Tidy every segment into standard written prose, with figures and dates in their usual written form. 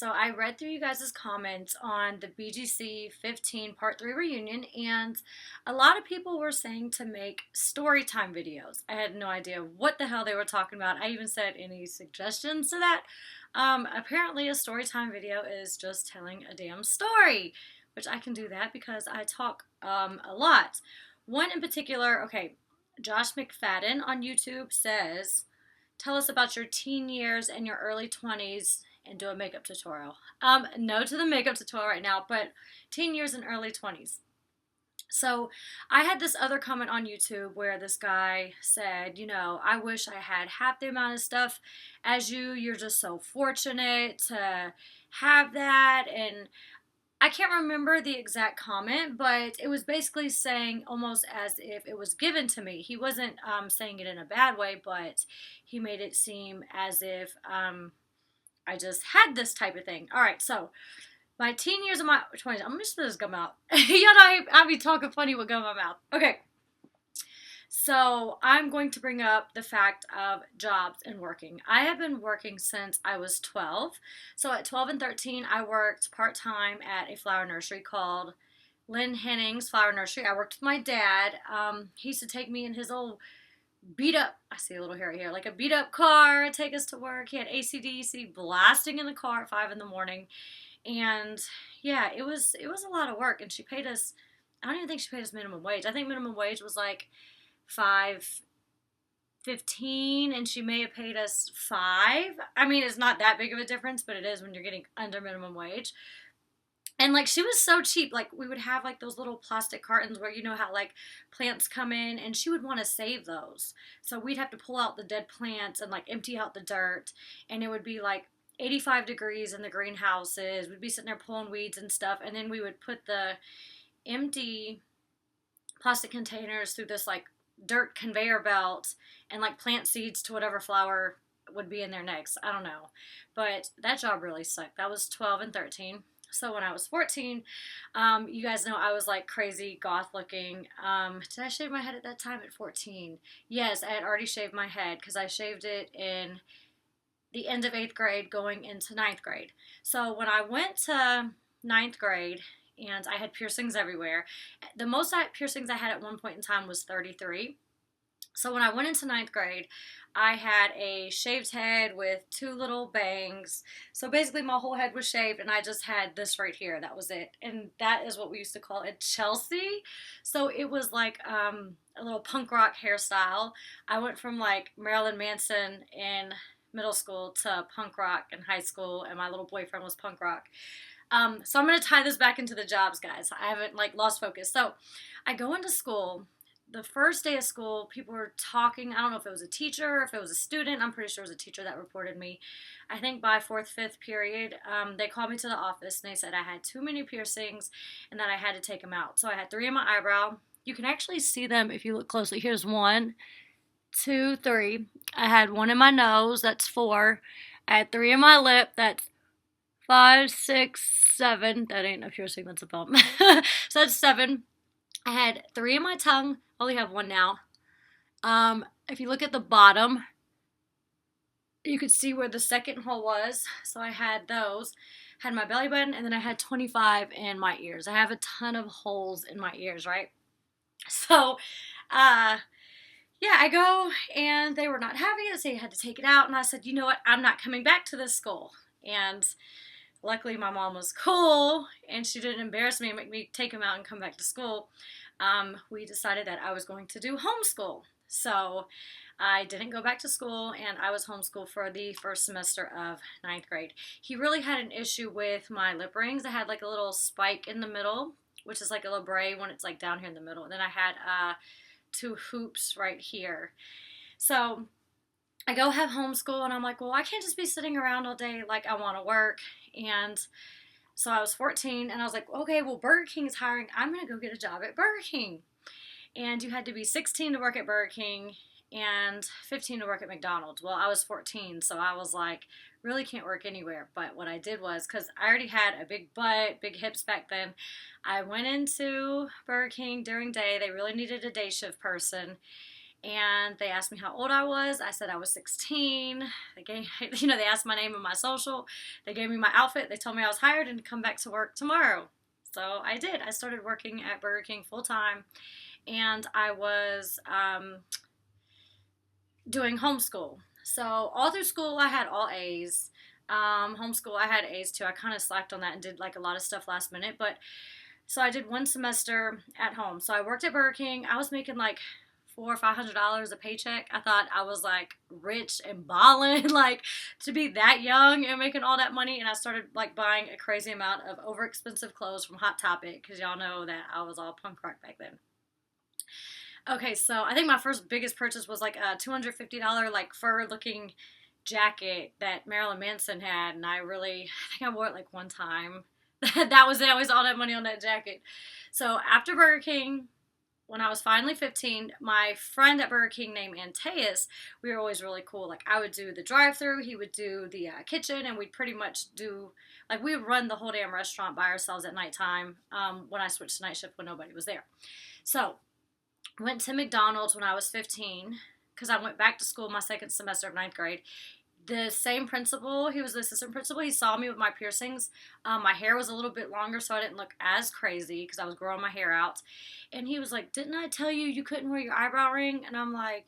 so I read through you guys' comments on the BGC 15 Part 3 reunion, and a lot of people were saying to make story time videos. I had no idea what the hell they were talking about. I even said, any suggestions to that? Apparently, a story time video is just telling a damn story, which I can do that because I talk a lot. One in particular, okay, Josh McFadden on YouTube says, tell us about your teen years and your early 20s and do a makeup tutorial. No to the makeup tutorial right now, but teen years and early 20s. So I had this other comment on YouTube where this guy said, I wish I had half the amount of stuff as you. You're just so fortunate to have that. And I can't remember the exact comment, but it was basically saying almost as if it was given to me. He wasn't saying it in a bad way, but he made it seem as if I just had this type of thing. All right, so my teen years and my 20s. I'm just supposed to gum out. I be talking funny with gum in my mouth. Okay. So I'm going to bring up the fact of jobs and working. I have been working since I was 12. So at 12 and 13, I worked part-time at a flower nursery called Lynn Henning's Flower Nursery. I worked with my dad. He used to take me in his old beat up, I see a little hair here, like a beat up car, take us to work. He had AC/DC blasting in the car at 5 in the morning. And yeah, it was a lot of work. And she paid us, I don't even think she paid us minimum wage. I think minimum wage was like $5.15, and she may have paid us $5. I mean, it's not that big of a difference, but it is when you're getting under minimum wage. And like, she was so cheap. Like, we would have like those little plastic cartons where how like plants come in, and she would want to save those. So we'd have to pull out the dead plants and like empty out the dirt, and it would be like 85 degrees in the greenhouses. We'd be sitting there pulling weeds and stuff, and then we would put the empty plastic containers through this like dirt conveyor belt and like plant seeds to whatever flower would be in there next. I don't know. But that job really sucked. That was 12 and 13. So when I was 14, you guys know I was like crazy goth looking. Did I shave my head at that time at 14? Yes, I had already shaved my head because I shaved it in the end of 8th grade going into 9th grade. So when I went to 9th grade, and I had piercings everywhere. The most piercings I had at one point in time was 33. So when I went into 9th grade, I had a shaved head with 2 little bangs. So basically my whole head was shaved, and I just had this right here. That was it. And that is what we used to call a Chelsea. So it was like a little punk rock hairstyle. I went from like Marilyn Manson in middle school to punk rock in high school, and my little boyfriend was punk rock. So I'm going to tie this back into the jobs, guys. I haven't like lost focus. So I go into school. The first day of school, people were talking. I don't know if it was a teacher or if it was a student. I'm pretty sure it was a teacher that reported me. I think by 4th, 5th period, they called me to the office, and they said I had too many piercings and that I had to take them out. So I had 3 in my eyebrow. You can actually see them if you look closely. Here's 1, 2, 3. I had 1 in my nose. That's 4. I had 3 in my lip. That's 5, 6, 7. That ain't a piercing, that's a bump. So that's 7. I had 3 in my tongue. Only have 1 now. If you look at the bottom, you could see where the second hole was. So I had those. Had my belly button, and then I had 25 in my ears. I have a ton of holes in my ears, right? So, yeah, I go, and they were not having it, so I had to take it out. And I said, you know what? I'm not coming back to this school. And luckily, my mom was cool, and she didn't embarrass me and make me take him out and come back to school. We decided that I was going to do homeschool. So I didn't go back to school, and I was homeschooled for the first semester of 9th grade. He really had an issue with my lip rings. I had like a little spike in the middle, which is like a labret when it's like down here in the middle. And then I had 2 hoops right here. So I go have homeschool, and I'm like, well, I can't just be sitting around all day. Like, I want to work. And so I was 14, and I was like, okay, well, Burger King is hiring. I'm going to go get a job at Burger King. And you had to be 16 to work at Burger King and 15 to work at McDonald's. Well, I was 14, so I was like, really can't work anywhere. But what I did was, because I already had a big butt, big hips back then, I went into Burger King during day. They really needed a day shift person. and they asked me how old I was. I said I was 16. They gave, they asked my name and my social. They gave me my outfit. They told me I was hired and to come back to work tomorrow. So I did. I started working at Burger King full time, and I was doing homeschool. So all through school, I had all A's. Homeschool, I had A's too. I kind of slacked on that and did like a lot of stuff last minute, but so I did one semester at home. So I worked at Burger King. I was making like $400 or $500 a paycheck. I thought I was like rich and balling, like to be that young and making all that money. And I started like buying a crazy amount of over expensive clothes from Hot Topic, because y'all know that I was all punk rock back then. Okay, so I think my first biggest purchase was like a $250 like fur looking jacket that Marilyn Manson had, and I think I wore it like one time. That was it. I was all that money on that jacket. So after Burger King, when I was finally 15, my friend at Burger King named Antaeus, we were always really cool. Like, I would do the drive-thru, he would do the kitchen, and we'd pretty much do, like, we would run the whole damn restaurant by ourselves at nighttime when I switched to night shift when nobody was there. So went to McDonald's when I was 15, because I went back to school my second semester of ninth grade. The same principal, he was the assistant principal, he saw me with my piercings. My hair was a little bit longer, so I didn't look as crazy because I was growing my hair out. And he was like, "Didn't I tell you you couldn't wear your eyebrow ring?" And I'm like,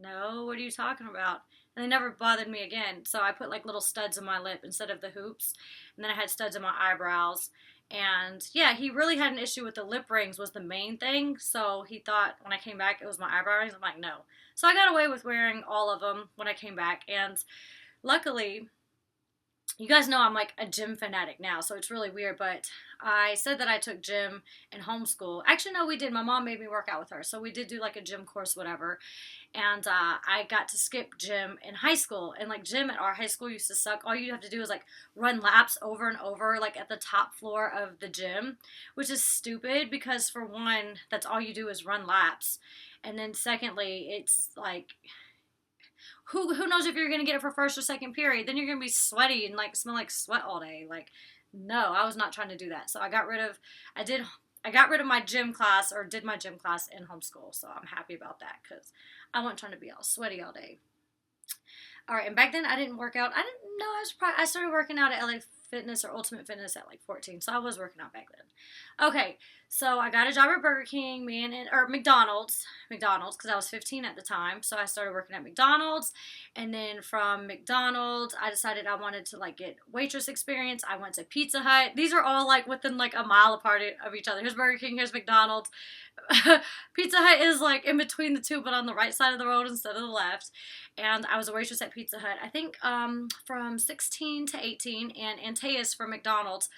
"No, what are you talking about?" And they never bothered me again. So I put like little studs in my lip instead of the hoops. And then I had studs in my eyebrows. And yeah, he really had an issue with the lip rings was the main thing. So he thought when I came back it was my eyebrow rings. I'm like, no. So I got away with wearing all of them when I came back. And luckily, you guys know I'm like a gym fanatic now, so it's really weird, but I said that I took gym in homeschool. Actually, no, we did. My mom made me work out with her, so we did do like a gym course, whatever. And I got to skip gym in high school, and like gym at our high school used to suck. All you have to do is like run laps over and over, like at the top floor of the gym, which is stupid because for one, that's all you do is run laps. And then secondly, it's like, who knows if you're gonna get it for first or second period? Then you're gonna be sweaty and like smell like sweat all day. Like, no, I was not trying to do that. So I got rid of my gym class, or did my gym class in homeschool. So I'm happy about that because I wasn't trying to be all sweaty all day. All right, and back then I didn't work out. I didn't know I started working out at LA Fitness or Ultimate Fitness at like 14, so I was working out back then. Okay, so I got a job at Burger King, or McDonald's, because I was 15 at the time. So I started working at McDonald's, and then from McDonald's, I decided I wanted to like get waitress experience. I went to Pizza Hut. These are all like within like a mile apart of each other. Here's Burger King, here's McDonald's. Pizza Hut is like in between the two, but on the right side of the road instead of the left. And I was a waitress at Pizza Hut, I think from 16 to 18, and Antaeus from McDonald's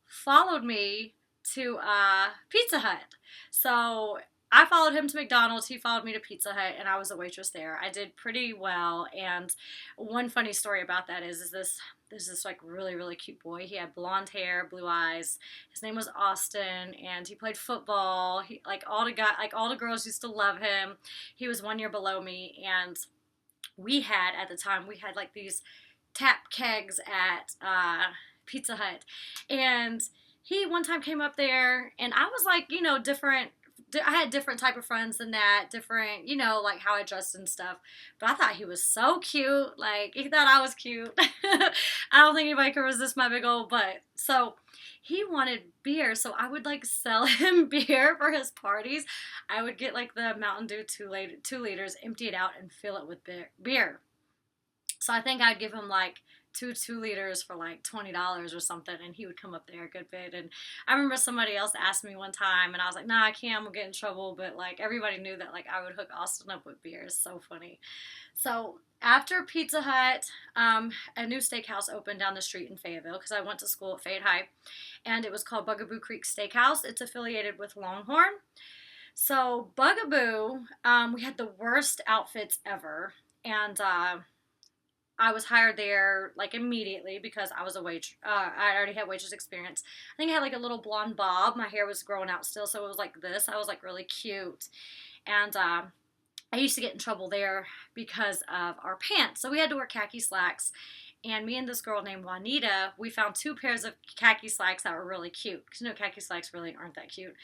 followed me to Pizza Hut. So I followed him to McDonald's, he followed me to Pizza Hut, and I was a waitress there. I did pretty well, and one funny story about that is there's this like really, really cute boy. He had blonde hair, blue eyes. His name was Austin, and he played football. He all the girls used to love him. He was 1 year below me, and at the time like these tap kegs at Pizza Hut, and he one time came up there, and I was like, different. I had different type of friends than that, different, like how I dressed and stuff. But I thought he was so cute. Like, he thought I was cute. I don't think anybody could resist my big old butt. So he wanted beer, so I would like sell him beer for his parties. I would get like the Mountain Dew 2 liters, empty it out, and fill it with beer. So I think I'd give him like two 2 liters for like $20 or something, and he would come up there a good bit. And I remember somebody else asked me one time, and I was like, "Nah, I can't, I'm gonna get in trouble." But like everybody knew that like I would hook Austin up with beer. It's so funny. So after Pizza Hut, a new steakhouse opened down the street in Fayetteville, because I went to school at Fayette High, and it was called Bugaboo Creek Steakhouse. It's affiliated with Longhorn. So Bugaboo, we had the worst outfits ever, and I was hired there like immediately because I was a waitress. I already had waitress experience. I think I had like a little blonde bob. My hair was growing out still, so it was like this. I was like really cute, and I used to get in trouble there because of our pants. So we had to wear khaki slacks, And me and this girl named Juanita, we found two pairs of khaki slacks that were really cute. Because khaki slacks really aren't that cute.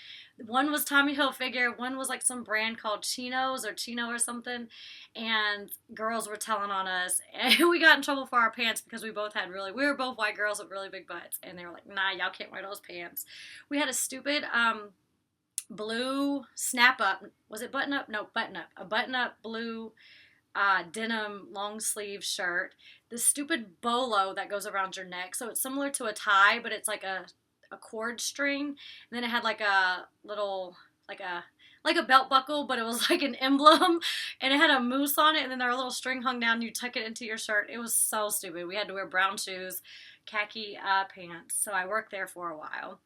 One was Tommy Hilfiger, one was like some brand called Chinos or Chino or something. And girls were telling on us. And we got in trouble for our pants because we were both white girls with really big butts. And they were like, nah, y'all can't wear those pants. We had a stupid blue snap up. Was it button up? No, button up. A button up blue denim long sleeve shirt, this stupid bolo that goes around your neck. So it's similar to a tie, but it's like a cord string. And then it had like a little, like a belt buckle, but it was like an emblem, and it had a moose on it, and then there a little string hung down, and you tuck it into your shirt. It was so stupid. We had to wear brown shoes, khaki pants. So I worked there for a while.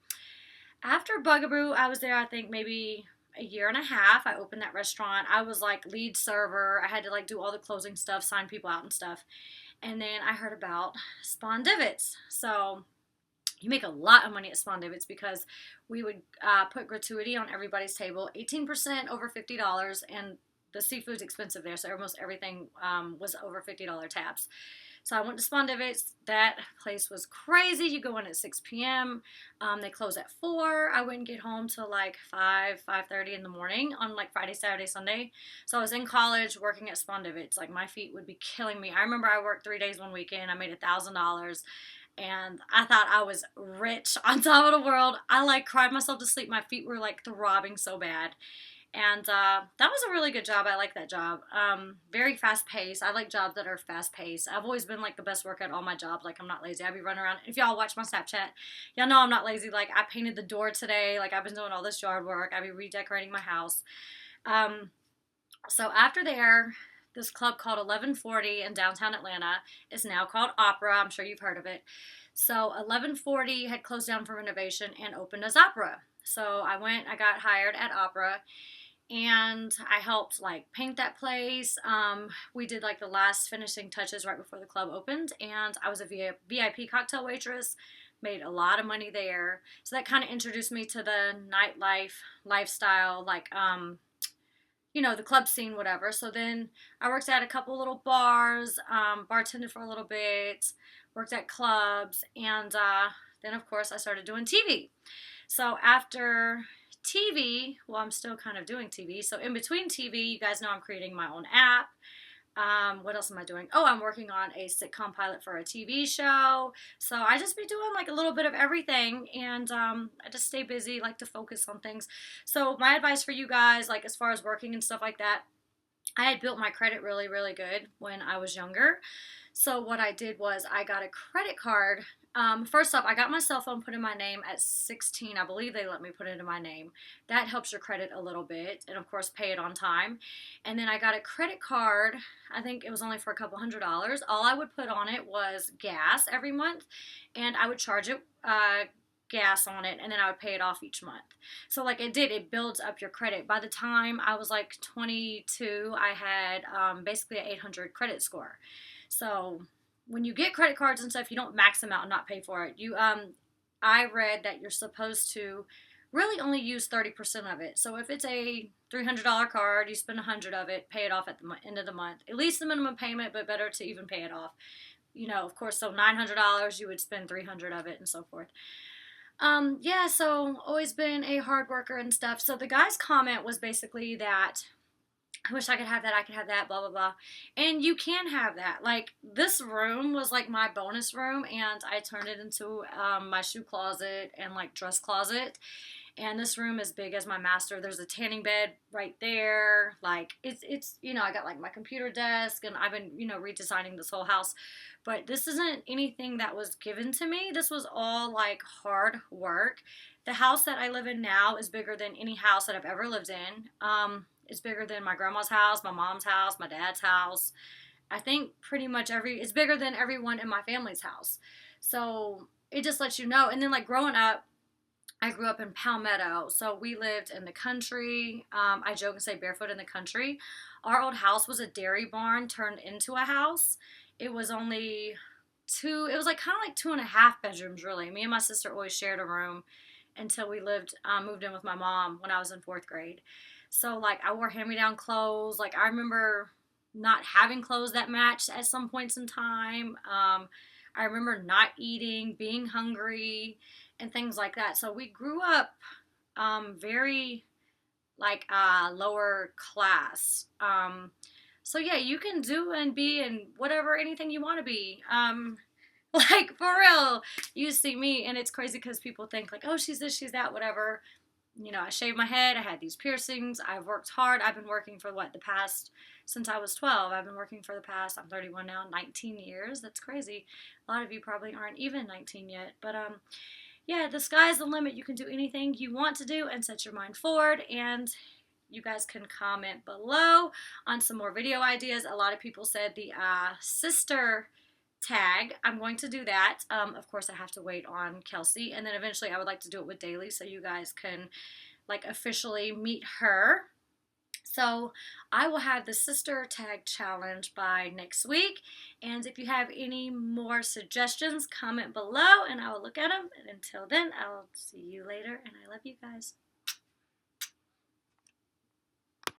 After Bugaboo, I was there, I think, maybe a year and a half. I opened that restaurant. I was like lead server. I had to like do all the closing stuff, sign people out and stuff. And then I heard about Spawn Divots. So you make a lot of money at Spawn Divots because we would put gratuity on everybody's table, 18% over $50, and the seafood's expensive there, so almost everything was over $50 tabs. So I went to Spawn Divots. That place was crazy. You go in at 6 p.m. They close at 4. I wouldn't get home till like 5:30 in the morning on like Friday, Saturday, Sunday. So I was in college working at Spawn Divots. Like my feet would be killing me. I remember I worked 3 days one weekend. I made $1,000. And I thought I was rich on top of the world. I like cried myself to sleep. My feet were like throbbing so bad. And that was a really good job. I like that job. Very fast paced. I like jobs that are fast paced. I've always been like the best worker at all my jobs. Like I'm not lazy. I be running around. If y'all watch my Snapchat, y'all know I'm not lazy. Like I painted the door today. Like I've been doing all this yard work. I be redecorating my house. So after there, this club called 1140 in downtown Atlanta is now called Opera. I'm sure you've heard of it. So 1140 had closed down for renovation and opened as Opera. So I got hired at Opera. And I helped like paint that place. We did like the last finishing touches right before the club opened, and I was a VIP cocktail waitress, made a lot of money there. So that kind of introduced me to the nightlife lifestyle, like the club scene, whatever. So then I worked at a couple little bars, bartended for a little bit, worked at clubs, and then of course I started doing TV. So after TV, well, I'm still kind of doing TV. So in between TV, you guys know I'm creating my own app. What else am I doing? Oh, I'm working on a sitcom pilot for a TV show. So I just be doing like a little bit of everything, and I just stay busy, like to focus on things. So my advice for you guys, like as far as working and stuff like that, I had built my credit really, really good when I was younger. So what I did was I got a credit card. First off, I got my cell phone put in my name at 16. I believe they let me put it in my name. That helps your credit a little bit. And of course, pay it on time. And then I got a credit card. I think it was only for a couple $100s. All I would put on it was gas every month. And I would charge it gas on it, and then I would pay it off each month. So like it builds up your credit. By the time I was like 22, I had basically an 800 credit score. So when you get credit cards and stuff, you don't max them out and not pay for it. I read that you're supposed to really only use 30% of it. So if it's a $300 card, you spend 100 of it, pay it off at the end of the month. At least the minimum payment, but better to even pay it off. Of course, so $900, you would spend 300 of it and so forth. So always been a hard worker and stuff. So the guy's comment was basically that I wish I could have that, blah, blah, blah. And you can have that. Like, this room was like my bonus room, and I turned it into my shoe closet and like dress closet. And this room is big as my master. There's a tanning bed right there. Like, it's I got like my computer desk, and I've been, redesigning this whole house. But this isn't anything that was given to me. This was all like hard work. The house that I live in now is bigger than any house that I've ever lived in. It's bigger than my grandma's house, my mom's house, my dad's house. I think pretty much it's bigger than everyone in my family's house. So it just lets you know. And then like growing up, I grew up in Palmetto. So we lived in the country. I joke and say barefoot in the country. Our old house was a dairy barn turned into a house. It was only it was like kind of like 2.5 bedrooms really. Me and my sister always shared a room until we moved in with my mom when I was in 4th grade. So, like, I wore hand-me-down clothes. Like, I remember not having clothes that matched at some points in time. I remember not eating, being hungry, and things like that. So we grew up very like lower class. So yeah, you can do and be and whatever anything you want to be. Like for real, you see me, and it's crazy because people think like, oh, she's this, she's that, whatever. You know, I shaved my head. I had these piercings. I've worked hard. I've been working for what, the past, since I was 12. I've been working for the past, I'm 31 now, 19 years. That's crazy. A lot of you probably aren't even 19 yet. But yeah, the sky's the limit. You can do anything you want to do and set your mind forward. And you guys can comment below on some more video ideas. A lot of people said the sister tag. I'm going to do that. Of course, I have to wait on Kelsey, and then eventually I would like to do it with Daly so you guys can like officially meet her. So I will have the sister tag challenge by next week, and if you have any more suggestions, comment below and I will look at them. And until then, I'll see you later, and I love you guys.